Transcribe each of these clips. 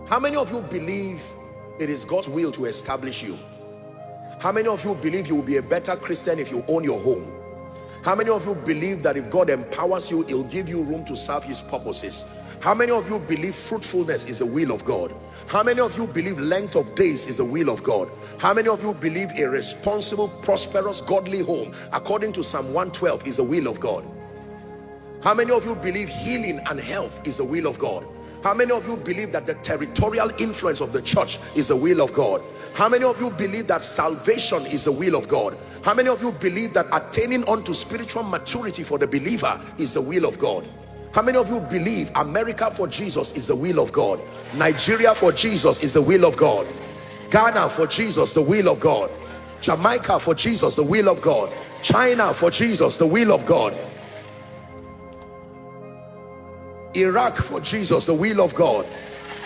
How many of you believe it is God's will to establish you? How many of you believe you will be a better Christian if you own your home? How many of you believe that if God empowers you, he'll give you room to serve his purposes? How many of you believe fruitfulness is the will of God? How many of you believe length of days is the will of God? How many of you believe a responsible, prosperous, godly home according to Psalm 112 is the will of God? How many of you believe healing and health is the will of God? How many of you believe that the territorial influence of the church is the will of God? How many of you believe that salvation is the will of God? How many of you believe that attaining unto spiritual maturity for the believer is the will of God? How many of you believe America for Jesus is the will of God? Nigeria for Jesus is the will of God. Ghana for Jesus, the will of God. Jamaica for Jesus, the will of God. China for Jesus, the will of God. Iraq for Jesus, the will of God.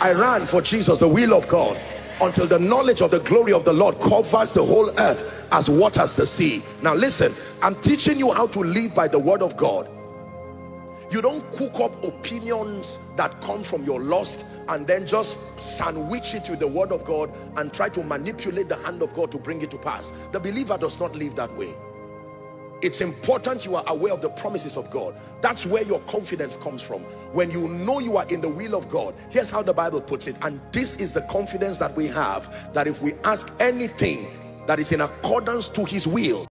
Iran for Jesus, the will of God. Until the knowledge of the glory of the Lord covers the whole earth as waters the sea. Now listen, I'm teaching you how to live by the word of God. You don't cook up opinions that come from your lust and then just sandwich it with the word of God and try to manipulate the hand of God to bring it to pass. The believer does not live that way. It's important you are aware of the promises of God. That's where your confidence comes from. When you know you are in the will of God, here's how the Bible puts it, and this is the confidence that we have, that if we ask anything that is in accordance to his will,